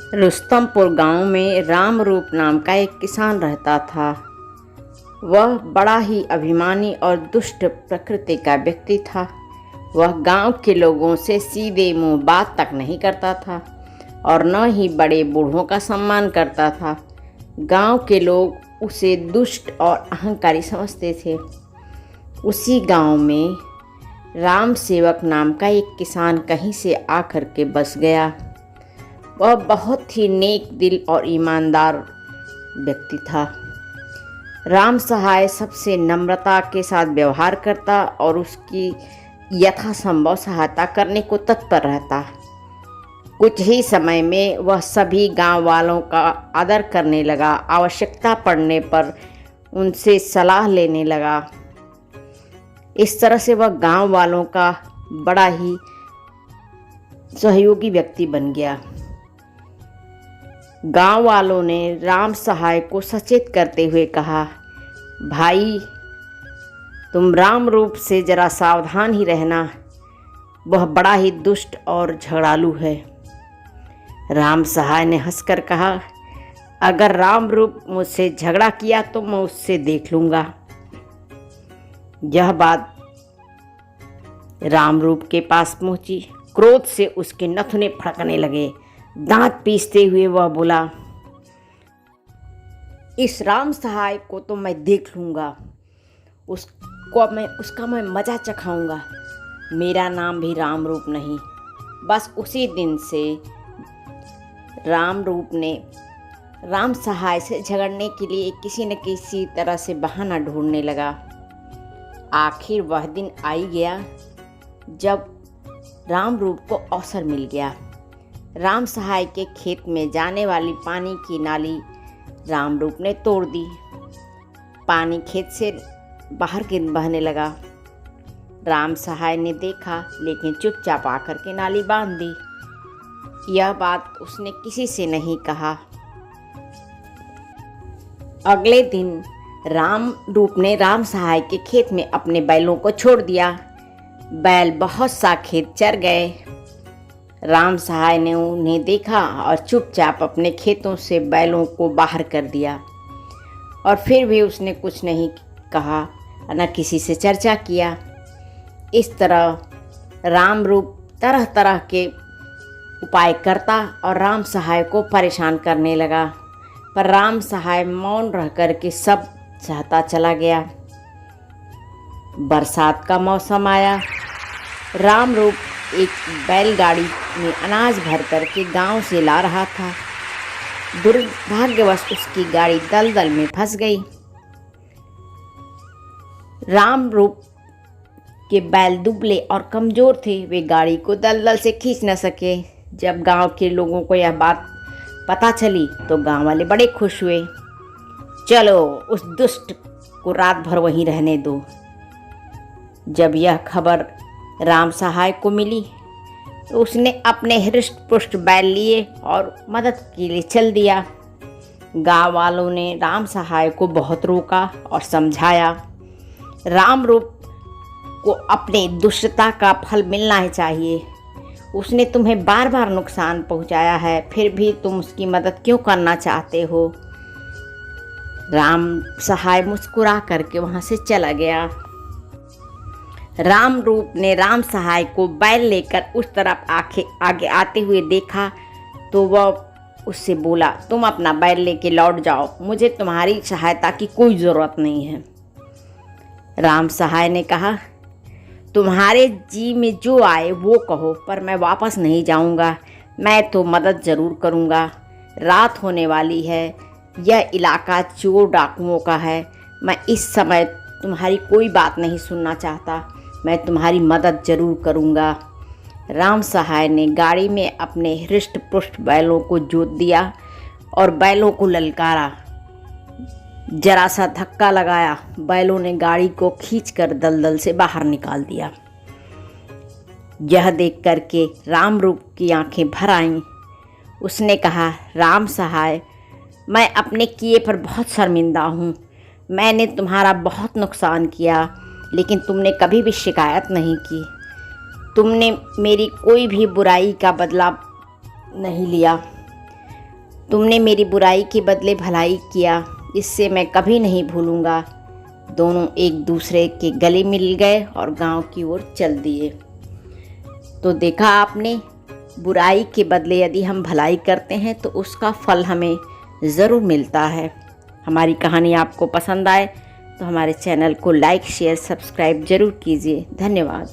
रुस्तमपुर गांव में रामरूप नाम का एक किसान रहता था। वह बड़ा ही अभिमानी और दुष्ट प्रकृति का व्यक्ति था। वह गांव के लोगों से सीधे मुंह बात तक नहीं करता था और न ही बड़े बूढ़ों का सम्मान करता था। गांव के लोग उसे दुष्ट और अहंकारी समझते थे। उसी गांव में राम सेवक नाम का एक किसान कहीं से आकर के बस गया। वह बहुत ही नेक दिल और ईमानदार व्यक्ति था। राम सहाय सबसे नम्रता के साथ व्यवहार करता और उसकी यथासंभव सहायता करने को तत्पर रहता। कुछ ही समय में वह सभी गांव वालों का आदर करने लगा। आवश्यकता पड़ने पर उनसे सलाह लेने लगा। इस तरह से वह गांव वालों का बड़ा ही सहयोगी व्यक्ति बन गया। गांव वालों ने राम सहाय को सचेत करते हुए कहा, भाई तुम राम रूप से जरा सावधान ही रहना, वह बड़ा ही दुष्ट और झगड़ालू है। राम सहाय ने हंसकर कहा, अगर राम रूप मुझसे झगड़ा किया तो मैं उससे देख लूँगा। यह बात राम रूप के पास पहुंची। क्रोध से उसके नथुने फड़कने लगे। दांत पीसते हुए वह बोला, इस राम सहाय को तो मैं देख लूँगा, उसका मैं मज़ा चखाऊंगा। मेरा नाम भी राम रूप नहीं। बस उसी दिन से राम रूप ने राम सहाय से झगड़ने के लिए किसी न किसी तरह से बहाना ढूंढने लगा। आखिर वह दिन आ ही गया जब राम रूप को अवसर मिल गया। राम सहाय के खेत में जाने वाली पानी की नाली राम रूप ने तोड़ दी। पानी खेत से बाहर बहने लगा। राम सहाय ने देखा लेकिन चुपचाप आकर के नाली बांध दी। यह बात उसने किसी से नहीं कहा। अगले दिन राम रूप ने राम सहाय के खेत में अपने बैलों को छोड़ दिया। बैल बहुत सा खेत चर गए। राम सहाय ने उन्हें देखा और चुपचाप अपने खेतों से बैलों को बाहर कर दिया और फिर भी उसने कुछ नहीं कहा, न किसी से चर्चा किया। इस तरह राम रूप तरह तरह के उपाय करता और राम सहाय को परेशान करने लगा, पर राम सहाय मौन रह कर के सब सहता चला गया। बरसात का मौसम आया। राम रूप एक बैलगाड़ी में अनाज भर कर के गांव से ला रहा था। दुर्भाग्यवश उसकी गाड़ी दलदल में फंस गई। राम रूप के बैल दुबले और कमज़ोर थे। वे गाड़ी को दलदल से खींच न सके। जब गांव के लोगों को यह बात पता चली तो गांव वाले बड़े खुश हुए। चलो उस दुष्ट को रात भर वहीं रहने दो। जब यह खबर राम सहाय को मिली तो उसने अपने हृष्ट पुष्ट बैल लिए और मदद के लिए चल दिया। गांव वालों ने राम सहाय को बहुत रोका और समझाया। राम रूप को अपने दुष्टता का फल मिलना ही चाहिए। उसने तुम्हें बार बार नुकसान पहुंचाया है, फिर भी तुम उसकी मदद क्यों करना चाहते हो। राम सहाय मुस्कुरा करके वहाँ से चला गया। राम रूप ने राम सहाय को बैल लेकर उस तरफ आगे आते हुए देखा तो वह उससे बोला, तुम अपना बैल लेके लौट जाओ, मुझे तुम्हारी सहायता की कोई ज़रूरत नहीं है। राम सहाय ने कहा, तुम्हारे जी में जो आए वो कहो, पर मैं वापस नहीं जाऊंगा। मैं तो मदद ज़रूर करूंगा। रात होने वाली है। यह इलाका चोर डाकुओं का है। मैं इस समय तुम्हारी कोई बात नहीं सुनना चाहता। मैं तुम्हारी मदद ज़रूर करूंगा। राम सहाय ने गाड़ी में अपने हृष्ट पुष्ट बैलों को जोत दिया और बैलों को ललकारा। जरा सा धक्का लगाया, बैलों ने गाड़ी को खींचकर दलदल से बाहर निकाल दिया। यह देख करके राम रूप की आंखें भर आईं। उसने कहा, राम सहाय, मैं अपने किए पर बहुत शर्मिंदा हूँ। मैंने तुम्हारा बहुत नुकसान किया, लेकिन तुमने कभी भी शिकायत नहीं की। तुमने मेरी कोई भी बुराई का बदला नहीं लिया। तुमने मेरी बुराई के बदले भलाई किया, इससे मैं कभी नहीं भूलूंगा। दोनों एक दूसरे के गले मिल गए और गांव की ओर चल दिए। तो देखा आपने, बुराई के बदले यदि हम भलाई करते हैं तो उसका फल हमें ज़रूर मिलता है। हमारी कहानी आपको पसंद आए तो हमारे चैनल को लाइक, शेयर, सब्सक्राइब ज़रूर कीजिए। धन्यवाद।